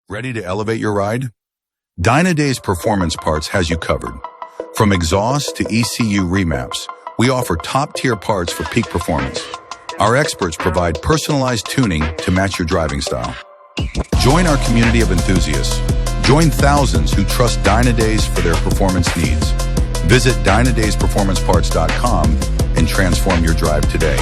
Ready to elevate your ride? Dynodaze Performance Parts has you covered. From exhaust to ECU remaps, we offer top-tier parts for peak performance. Our experts provide personalized tuning to match your driving style. Join our community of enthusiasts. Join thousands who trust Dynodaze for their performance needs. Visit DynodazePerformanceParts.com and transform your drive today.